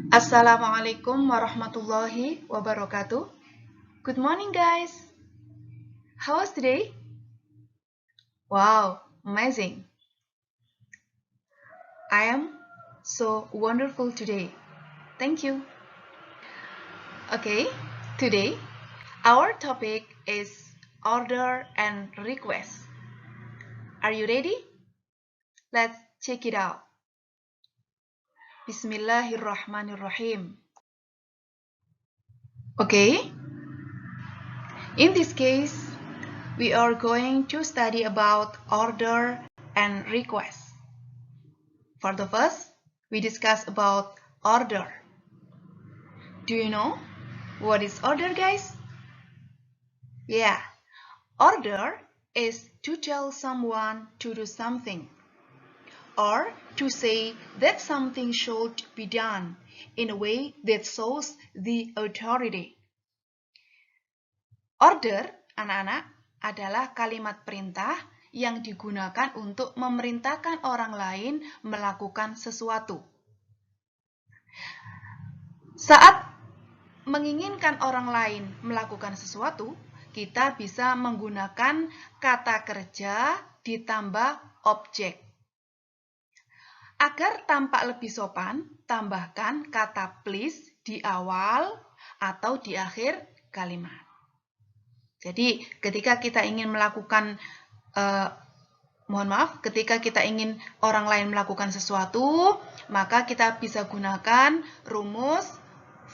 Assalamualaikum warahmatullahi wabarakatuh. Good morning, guys. How was today? Wow, amazing. I am so wonderful today. Thank you. Okay, today our topic is order and request. Are you ready? Let's check it out. Bismillahirrahmanirrahim. Okay, in this case, we are going to study about order and request. For the first, we discuss about order. Do you know what is order, guys? Yeah, order is to tell someone to do something or to say that something should be done in a way that shows the authority. Order, anak-anak, adalah kalimat perintah yang digunakan untuk memerintahkan orang lain melakukan sesuatu. Saat menginginkan orang lain melakukan sesuatu, kita bisa menggunakan kata kerja ditambah objek. Agar tampak lebih sopan, tambahkan kata please di awal atau di akhir kalimat. Jadi, ketika kita ingin melakukan ketika kita ingin orang lain melakukan sesuatu, maka kita bisa gunakan rumus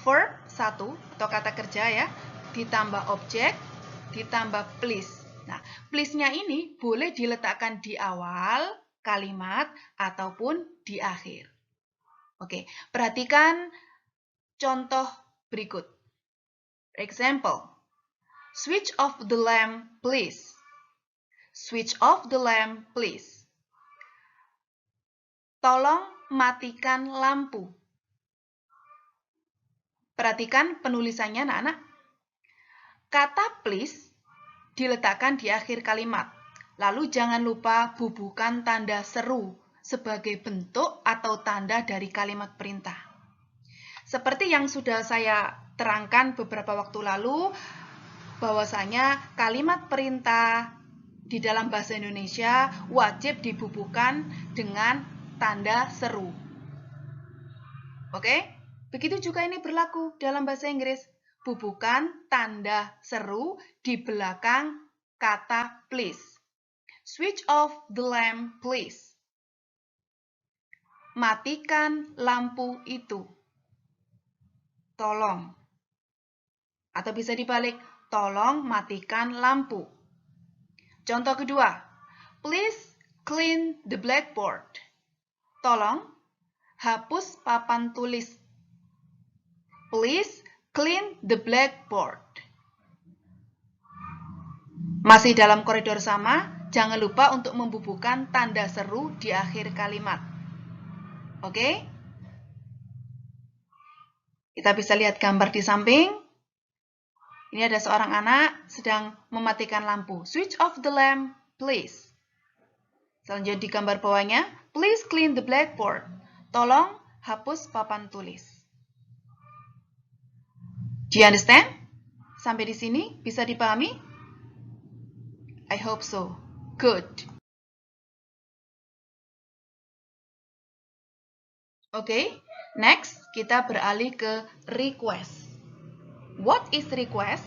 verb 1 atau kata kerja ya, ditambah objek, ditambah please. Nah, please-nya ini boleh diletakkan di awal kalimat ataupun di akhir. Oke, perhatikan contoh berikut. Example, switch off the lamp, please. Switch off the lamp, please. Tolong matikan lampu. Perhatikan penulisannya, anak-anak. Kata please diletakkan di akhir kalimat. Lalu jangan lupa bubuhkan tanda seru sebagai bentuk atau tanda dari kalimat perintah. Seperti yang sudah saya terangkan beberapa waktu lalu, bahwasanya kalimat perintah di dalam bahasa Indonesia wajib dibubuhkan dengan tanda seru. Oke? Begitu juga ini berlaku dalam bahasa Inggris. Bubuhkan tanda seru di belakang kata please. Switch off the lamp, please. Matikan lampu itu. Tolong. Atau bisa dibalik, tolong matikan lampu. Contoh kedua, please clean the blackboard. Tolong hapus papan tulis. Please clean the blackboard. Masih dalam koridor sama, jangan lupa untuk membubuhkan tanda seru di akhir kalimat. Oke? Kita bisa lihat gambar di samping. Ini ada seorang anak sedang mematikan lampu. Switch off the lamp, please. Selanjutnya di gambar bawahnya, please clean the blackboard. Tolong hapus papan tulis. Do you understand? Sampai di sini bisa dipahami? I hope so. Good. Oke, next kita beralih ke request. What is request?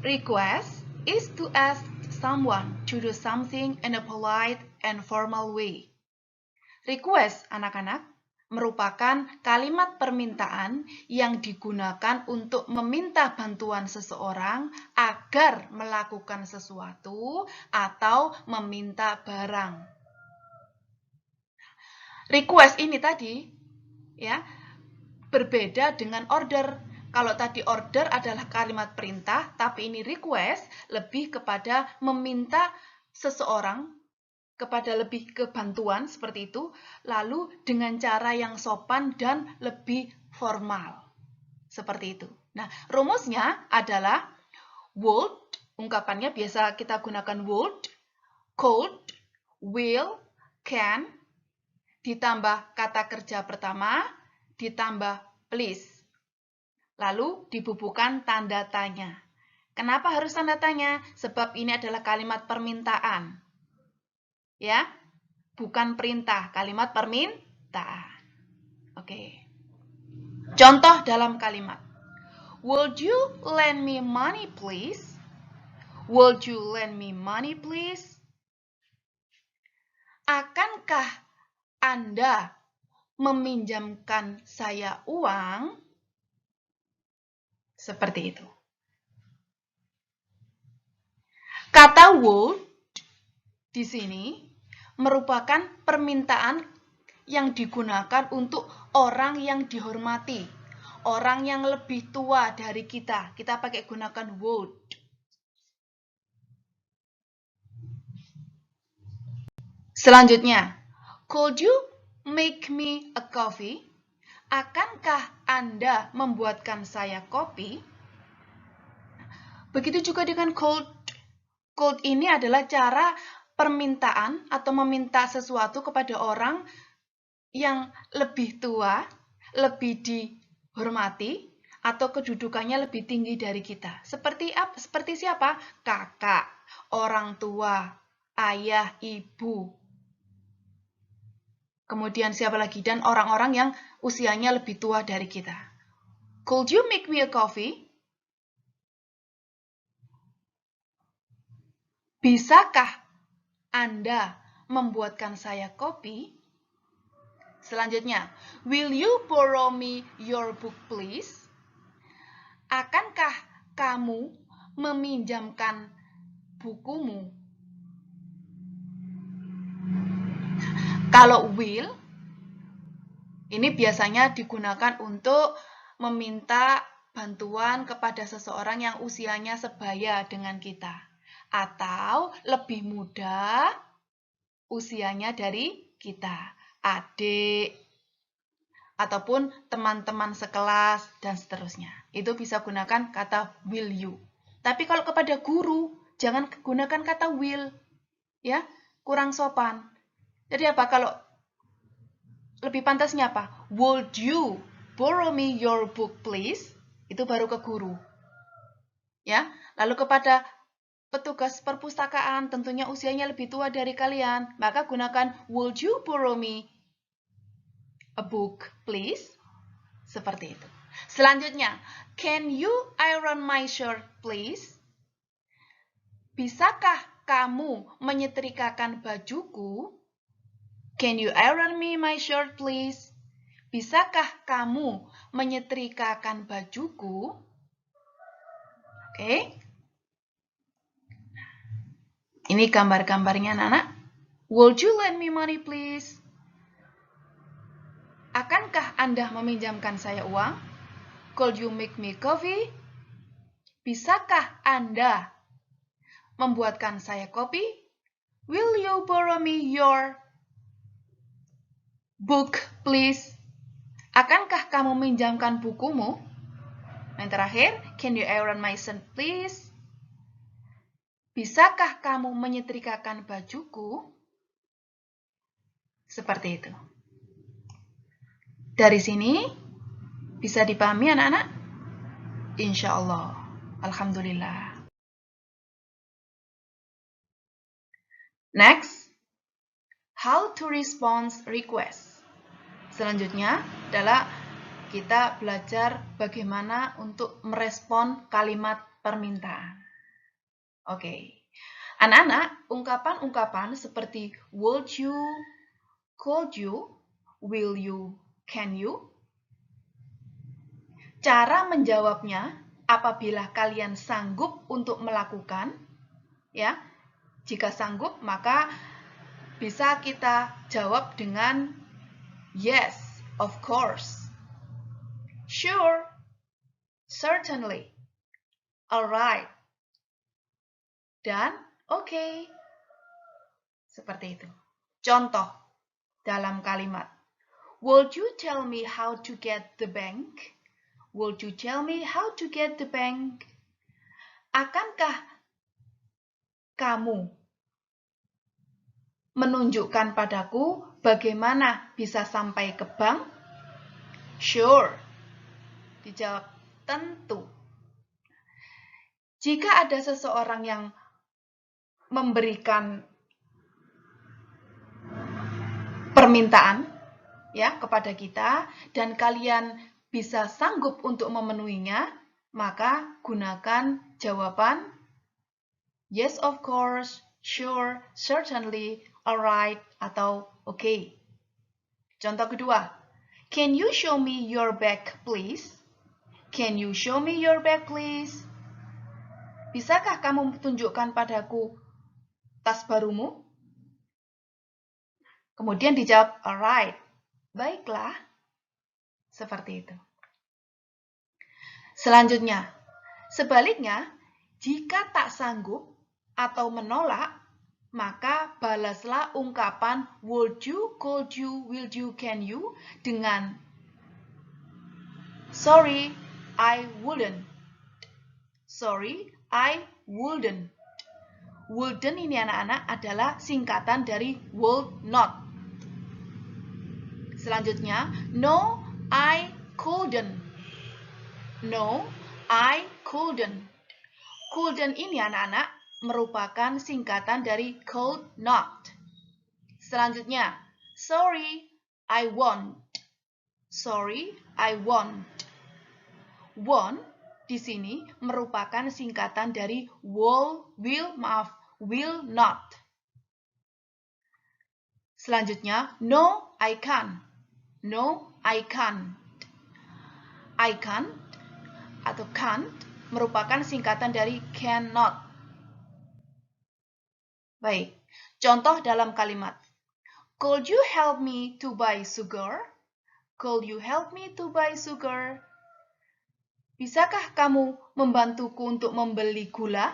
Request is to ask someone to do something in a polite and formal way. Request, anak-anak, merupakan kalimat permintaan yang digunakan untuk meminta bantuan seseorang agar melakukan sesuatu atau meminta barang. Request ini tadi ya berbeda dengan order. Kalau tadi order adalah kalimat perintah, tapi ini request lebih kepada meminta seseorang kepada lebih ke bantuan seperti itu, lalu dengan cara yang sopan dan lebih formal. Seperti itu. Nah, rumusnya adalah would, ungkapannya biasa kita gunakan would, could, will, can, ditambah kata kerja pertama, ditambah please. Lalu dibubuhkan tanda tanya. Kenapa harus tanda tanya? Sebab ini adalah kalimat permintaan. Ya, bukan perintah, kalimat permintaan. Oke. Contoh dalam kalimat. Would you lend me money, please? Would you lend me money, please? Akankah Anda meminjamkan saya uang? Seperti itu. Kata would di sini merupakan permintaan yang digunakan untuk orang yang dihormati, orang yang lebih tua dari kita. Kita pakai gunakan would. Selanjutnya, could you make me a coffee? Akankah Anda membuatkan saya kopi? Begitu juga dengan could. Could ini adalah cara permintaan atau meminta sesuatu kepada orang yang lebih tua, lebih dihormati, atau kedudukannya lebih tinggi dari kita. Seperti apa? Seperti siapa? Kakak, orang tua, ayah, ibu. Kemudian siapa lagi? Dan orang-orang yang usianya lebih tua dari kita. Could you make me a coffee? Bisakah Anda membuatkan saya kopi? Selanjutnya, will you borrow me your book, please? Akankah kamu meminjamkan bukumu? Kalau will, ini biasanya digunakan untuk meminta bantuan kepada seseorang yang usianya sebaya dengan kita. Atau lebih muda usianya dari kita, adik, ataupun teman-teman sekelas, dan seterusnya. Itu bisa gunakan kata will you. Tapi kalau kepada guru, jangan gunakan kata will. Ya, kurang sopan. Jadi apa? Kalau lebih pantasnya apa? Would you borrow me your book, please? Itu baru ke guru. Ya, lalu kepada petugas perpustakaan, tentunya usianya lebih tua dari kalian, maka gunakan would you borrow me a book, please? Seperti itu. Selanjutnya, can you iron my shirt, please? Bisakah kamu menyetrikakan bajuku? Can you iron me my shirt, please? Bisakah kamu menyetrikakan bajuku? Oke. Ini gambar-gambarnya, anak-anak. Would you lend me money, please? Akankah Anda meminjamkan saya uang? Could you make me coffee? Bisakah Anda membuatkan saya kopi? Will you borrow me your book, please? Akankah kamu meminjamkan bukumu? Yang terakhir, can you iron my shirt, please? Bisakah kamu menyetrikakan bajuku? Seperti itu. Dari sini bisa dipahami anak-anak? Insya Allah. Alhamdulillah. Next, how to respond request. Selanjutnya adalah kita belajar bagaimana untuk merespon kalimat permintaan. Oke. Anak-anak, ungkapan-ungkapan seperti would you, could you, will you, can you? Cara menjawabnya apabila kalian sanggup untuk melakukan, ya. Jika sanggup, maka bisa kita jawab dengan yes, of course. Sure, certainly, alright, dan okay. Seperti itu. Contoh dalam kalimat. Would you tell me how to get the bank? Would you tell me how to get the bank? Akankah kamu menunjukkan padaku bagaimana bisa sampai ke bank? Sure. Dijawab tentu. Jika ada seseorang yang memberikan permintaan ya kepada kita dan kalian bisa sanggup untuk memenuhinya, maka gunakan jawaban yes of course, sure, certainly, alright, atau okay. Contoh kedua, can you show me your bag please? Can you show me your bag please? Bisakah kamu tunjukkan padaku tas barumu? Kemudian dijawab alright. Baiklah. Seperti itu. Selanjutnya, sebaliknya, jika tak sanggup atau menolak, maka balaslah ungkapan would you, could you, will you, can you dengan sorry, I wouldn't. Sorry, I wouldn't. Wouldn't ini anak-anak adalah singkatan dari would not. Selanjutnya, no, I couldn't. No, I couldn't. Couldn't ini anak-anak merupakan singkatan dari could not. Selanjutnya, sorry, I won't. Sorry, I won't. Won't di sini merupakan singkatan dari will not. Selanjutnya, no, I can't. No, I can't. I can't atau can't merupakan singkatan dari cannot. Baik, contoh dalam kalimat. Could you help me to buy sugar? Could you help me to buy sugar? Bisakah kamu membantuku untuk membeli gula?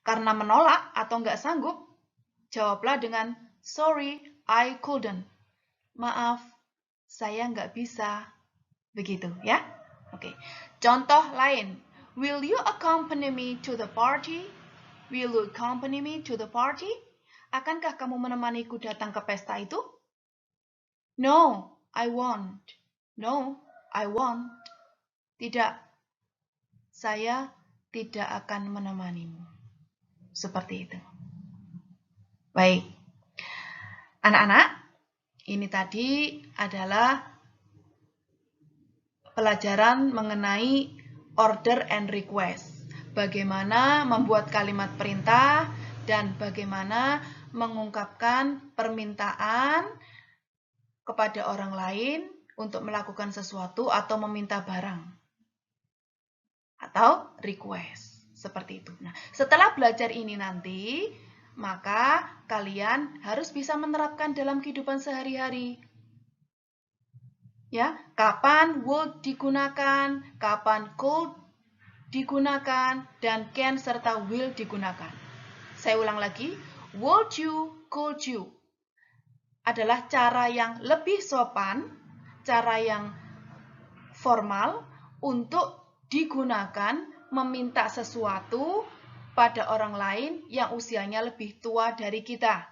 Karena menolak atau nggak sanggup, jawablah dengan sorry, I couldn't. Maaf, saya nggak bisa. Begitu ya. Oke. Contoh lain. Will you accompany me to the party? Will you accompany me to the party? Akankah kamu menemaniku datang ke pesta itu? No, I won't. No, I won't. Tidak. Saya tidak akan menemanimu. Seperti itu. Baik. Anak-anak, ini tadi adalah pelajaran mengenai order and request. Bagaimana membuat kalimat perintah dan bagaimana mengungkapkan permintaan kepada orang lain untuk melakukan sesuatu atau meminta barang. Atau request. Seperti itu. Nah, setelah belajar ini nanti, maka kalian harus bisa menerapkan dalam kehidupan sehari-hari. Ya, kapan would digunakan, kapan could digunakan, dan can serta will digunakan. Saya ulang lagi, would you, could you adalah cara yang lebih sopan, cara yang formal untuk digunakan meminta sesuatu pada orang lain yang usianya lebih tua dari kita,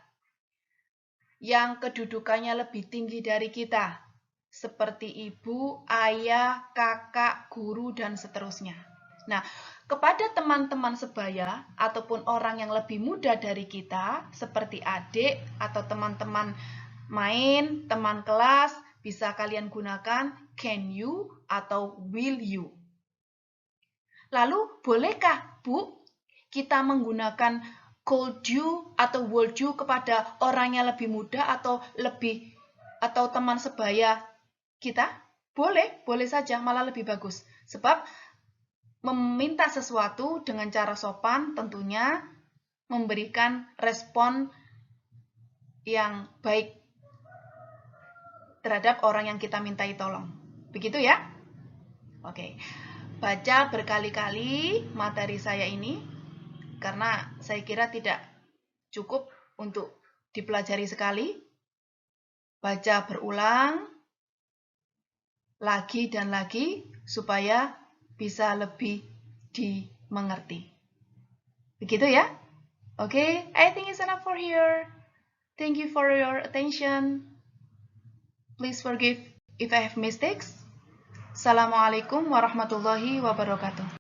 yang kedudukannya lebih tinggi dari kita, seperti ibu, ayah, kakak, guru, dan seterusnya. Nah, kepada teman-teman sebaya ataupun orang yang lebih muda dari kita, seperti adik atau teman-teman main, teman kelas, bisa kalian gunakan can you atau will you. Lalu, bolehkah, Bu, kita menggunakan could you atau would you kepada orang yang lebih muda atau teman sebaya kita? Boleh, boleh saja, malah lebih bagus. Sebab meminta sesuatu dengan cara sopan tentunya memberikan respon yang baik terhadap orang yang kita mintai tolong. Begitu ya? Oke. Baca berkali-kali materi saya ini karena saya kira tidak cukup untuk dipelajari sekali. Baca berulang lagi dan lagi supaya bisa lebih dimengerti. Begitu ya? Okay, I think it's enough for here. Thank you for your attention. Please forgive If I have mistakes, Assalamualaikum warahmatullahi wabarakatuh.